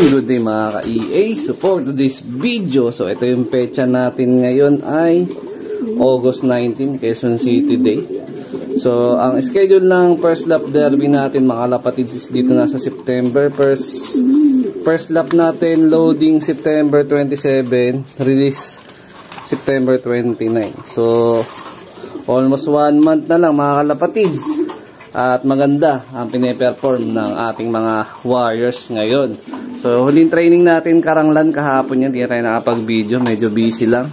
Good day mga ka-EA. So for today's video, so ito yung petsa natin ngayon ay August 19, Quezon City Day. So ang schedule ng first lap derby natin mga kapatids is dito na sa September. First lap natin loading September 27, release September 29. So almost 1 month na lang mga kalapatids. At maganda ang pine-perform ng ating mga warriors ngayon. So huling training natin Karanglan kahapon yan. Di tayo nakapag-video, medyo busy lang.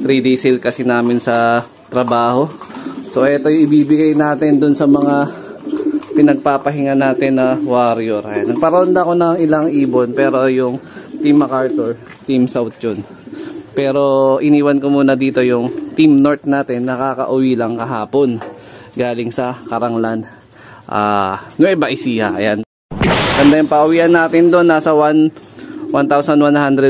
3-day sale kasi namin sa trabaho. So ito yung ibibigay natin dun sa mga pinagpapahinga natin na warrior. Ayan. Nagparonda ko ng ilang ibon pero yung Team MacArthur, Team South yun. Pero iniwan ko muna dito yung Team North natin, nakakauwi lang kahapon galing sa Karanglan, Nueva Ecija. Ayan, ganda yung pauwian natin doon, nasa 1,100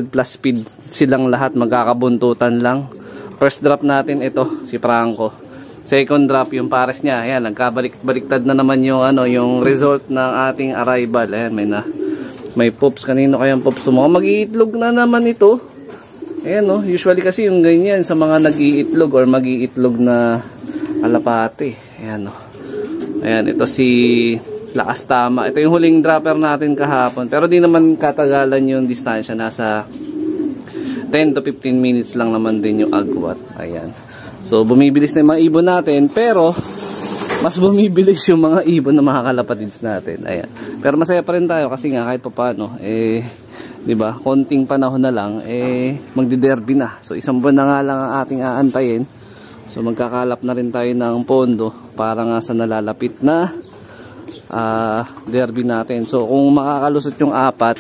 plus speed silang lahat, magkakabuntutan lang. First drop natin ito si Franco, second drop yung pares niya. Ayan, nagkabaliktad na naman yung yung result ng ating arrival. Ayan, may pops. Kanino kayang pops to? Mga mag-iitlog na naman ito. Ayan, usually kasi yung ganyan sa mga nag-iitlog or mag-iitlog na alapate. Ayan, ayan, ito si Lakas Tama. Ito yung huling dropper natin kahapon. Pero di naman katagalan yung distansya. Nasa 10 to 15 minutes lang naman din yung agwat. Ayan. So, bumibilis na yung mga ibon natin. Pero, mas bumibilis yung mga ibon na mga kalapatids natin. Ayan. Pero masaya pa rin tayo kasi nga kahit pa paano, diba, konting panahon na lang, magdi-derby na. So, isang buwan na nga lang ang ating aantayin. So magkakalap na rin tayo ng pondo para nga sa nalalapit na derby natin. So kung makakalusot yung apat,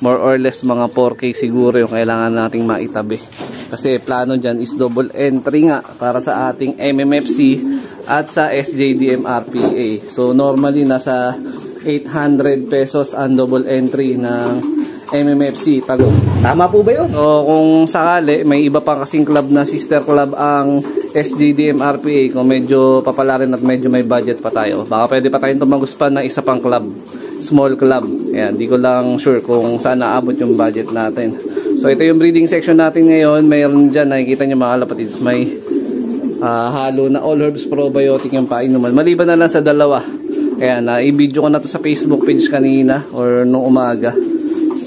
more or less mga 4K siguro yung kailangan nating maitabi. Kasi plano dyan is double entry nga para sa ating MMFC at sa SJDM RPA. So normally nasa 800 pesos ang double entry ng MMFC Tagum. Tama po ba yun? O kung sakali, may iba pang kasing club na sister club ang SJDM RPA. Kung medyo papalarin at medyo may budget pa tayo, baka pwede pa tayong tumaguspan na isa pang club, small club. Ayan, di ko lang sure kung saan naabot yung budget natin. So ito yung breeding section natin ngayon. Mayroon dyan, nakikita nyo mga kalapatids, may halo na all herbs probiotic yung painuman. Maliban na lang sa dalawa. Kaya i-video ko na to sa Facebook page kanina or nung umaga.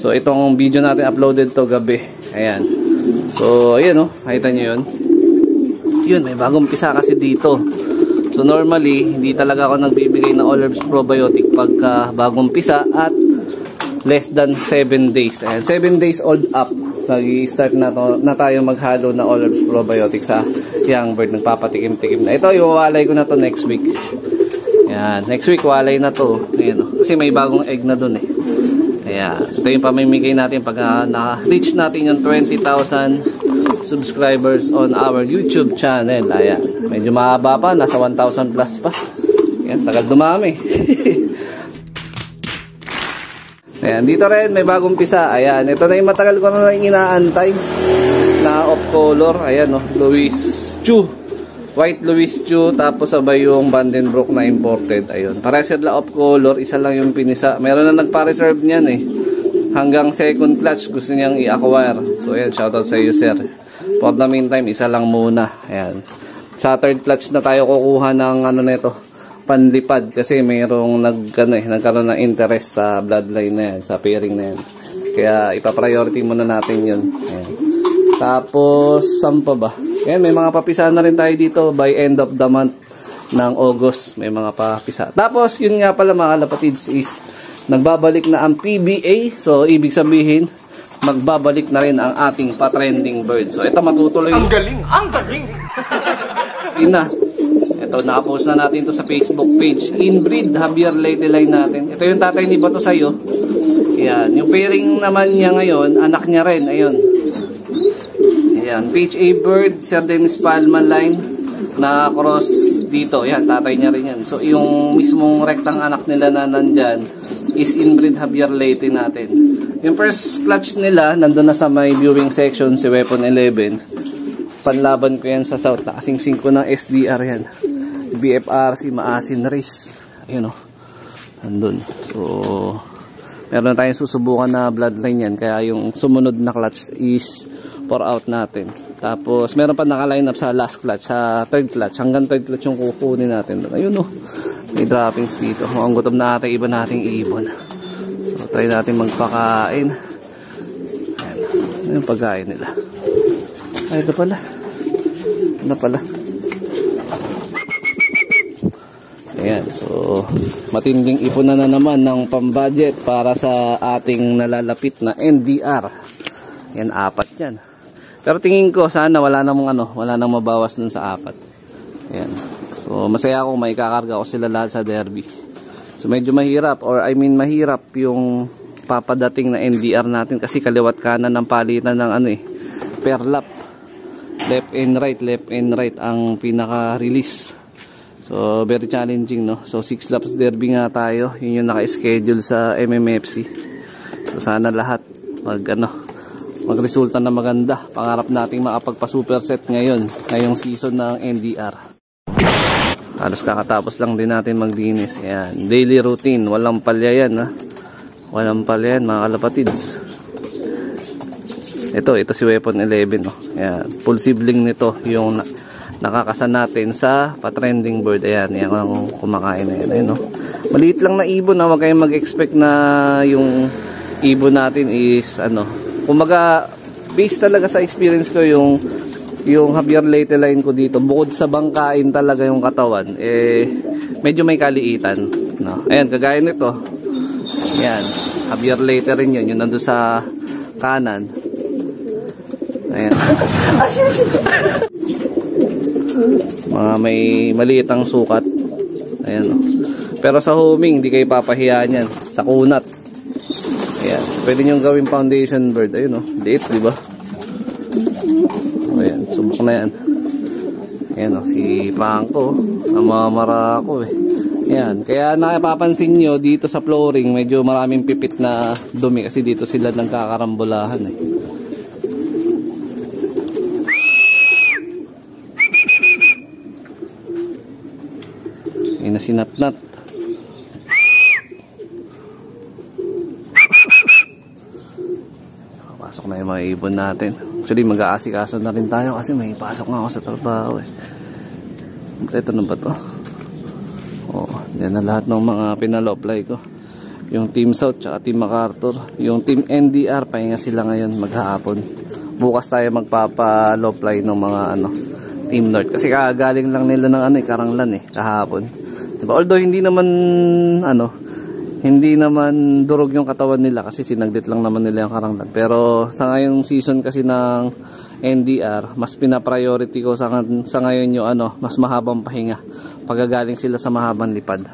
So itong video natin uploaded to gabi. Ayan. So ayan nakita nyo yun. Yun, may bagong pisa kasi dito. So normally, hindi talaga ako nagbibigay ng all herbs probiotic pagka bagong pisa at less than 7 days. Ayan, 7 days old up. Nag-i-start na tayo maghalo ng all herbs probiotic sa young bird. Nagpapatikim-tikim na. Ito, iwawalay ko na to next week. Ayan, next week walay na to. Ayan, kasi may bagong egg na dun Ayan, ito yung pamimigay natin pag na-reach natin yung 20,000 subscribers on our YouTube channel. Ayan, medyo mahaba pa, nasa 1,000 plus pa. Ayan, tagal dumami. Ayan, dito rin may bagong pisa. Ayan, ito na yung matagal ko na inaantay na off color. Ayan Louis Chu, white Louis Chu, tapos sabay yung Vandenbroek na imported. Ayun, para sila off color, isa lang yung pinisa. Meron na nagpa-reserve niyan hanggang second clutch gusto niyang i-acquire. So ayan, shoutout sa iyo sir. For the meantime, isa lang muna. Ayan, sa third clutch na tayo kukuha ng nito, panlipad, kasi mayroong nagkaroon ng interest sa bloodline na yan, sa pairing na yan. Kaya ipa-priority muna natin yun. Ayan. Tapos saan pa ba? Ayan, may mga papisa na rin tayo dito by end of the month ng August. May mga papisa. Tapos, yun nga pala mga kalapatids is nagbabalik na ang PBA. So, ibig sabihin, magbabalik na rin ang ating pa-trending bird. So, ito matutuloy. Ang galing! Ang galing! Ito, nakapost na natin to sa Facebook page. Inbreed Javier Leyte line natin. Ito yung tatay ni Bato sa'yo. Ayan. Yung pairing naman niya ngayon, anak niya rin. Ayun. Ayan, PHA bird, Sir Dennis Palman line na cross dito. Ayan, tatay niya rin yan. So, yung mismong rektang anak nila na nandyan is inbreed Javier Leyte natin. Yung first clutch nila, nandun na sa may viewing section, si Weapon 11. Panlaban ko yan sa South. Nakasing-sing ko ng SDR yan. BFRC, Maasin Race. Ayun Nandun. So, Meron tayong susubukan na bloodline yan. Kaya yung sumunod na clutch is pour out natin. Tapos meron pa naka-line up sa last clutch, sa third clutch. Hanggang third clutch yung kukunin natin. Ayun may droppings dito. Mukhang gutom na iba nating ibon. So try natin magpakain. Ayan. Ano yung pagkain nila? Ay, ito pala. Ano pala? Ayan, so matinding ipunan na naman ng pambudget para sa ating nalalapit na NDR. Yan, 4 yan. Pero tingin ko sana wala nang mabawas dun sa 4. Ayan. So masaya ako may kakarga ko sila lahat sa derby. So medyo mahirap mahirap yung papadating na NDR natin kasi kaliwat kanan ng palitan ng per lap. Left and right ang pinaka-release. So, very challenging, no? So, 6 laps derby nga tayo. Yun yung naka-schedule sa MMFC. So, sana lahat magresulta na maganda. Pangarap nating makapagpa-superset ngayong season ng NDR. Halos kakatapos lang din natin maglinis. Ayan. Daily routine. Walang palya yan, ha? Walang palya yan, mga kalapatids. Ito si Weapon 11, no? Ayan. Full sibling nito yung nakakasan natin sa patrending bird. Ayan ang kumakain na yan. Ayan, no? Maliit lang na ibon, na huwag kayong mag-expect na yung ibon natin is kumbaga based talaga sa experience ko yung Javier Leyte line ko dito, bukod sa bangkain talaga yung katawan, medyo may kaliitan, no? Ayan, kagaya nito. Ayan, Javier Leyte rin yun, yung nandun sa kanan. Ayan. Mga may maliit ang sukat. Ayan, no? Pero sa homing, hindi kayo papahiya niyan. Sa kunat. Ayan. Pwede nyo gawing foundation bird. Ayun, no? Liit, diba? Ayan. Subok na yan. Ayan, no? Si Pangko. Namamara ako, Ayan. Kaya napapansin nyo dito sa flooring, medyo maraming pipit na dumi. Kasi dito sila nagkakarambolahan, na sinatnat. Pasok na yung mga ibon natin. Actually mag-aasikaso na rin tayo kasi may pasok nga ako sa trabaho. Ito na ba to? Yan na lahat ng mga pinalo-apply ko. Yung Team South tsaka Team MacArthur. Yung Team NDR pahinga sila ngayon maghapon. Bukas tayo magpapa-apply ng mga Team North kasi kagaling lang nila ng Karanglan kahapon. Diba? Although hindi naman durog yung katawan nila kasi sinaglit lang naman nila yung Karanglan. Pero sa ngayong season kasi ng NDR, mas pina-priority ko sa ngayon yung mas mahabang pahinga. Pagagaling sila sa mahabang lipad.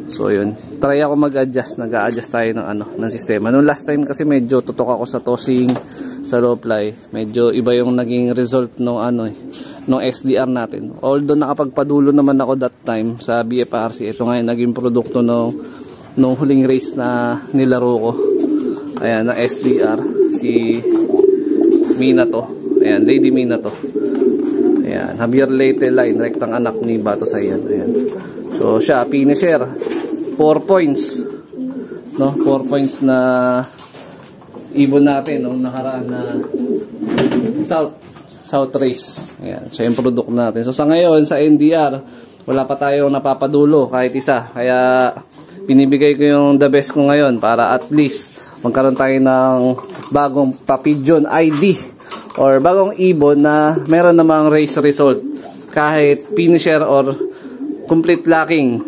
So yun, try ako mag-adjust, nag-a-adjust tayo ng sistema. Noong last time kasi medyo tutok ako sa tossing, sa low fly. Medyo iba yung naging result nung SDR natin. Although nakapagpadulo naman ako that time sa BFRC. Ito nga yung naging produkto nung huling race na nilaro ko. Ayan, na SDR. Si Minato. Ayan, Lady Minato. Ayan, Javier Leyte line. Rektang anak ni Bato Sayan. Ayan. So, siya, finisher. 4 points. No? 4 points na ibon natin nung nakaraan na South Race. Ayan, siya yung product natin. So sa ngayon, sa NDR, wala pa tayong napapadulo kahit isa. Kaya binibigay ko yung the best ko ngayon para at least magkaroon tayo ng bagong Papigeon ID or bagong ibon na meron namang race result. Kahit finisher or complete locking.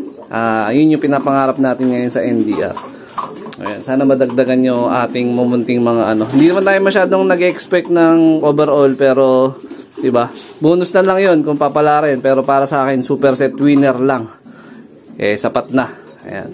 Yun yung pinapangarap natin ngayon sa NDR. Ayan, sana madagdagan nyo ating mumunting mga Hindi naman tayo masyadong nag-expect ng overall pero diba? Bonus na lang yun kung papalarin pero para sa akin super set winner lang. Sapat na. Ayan.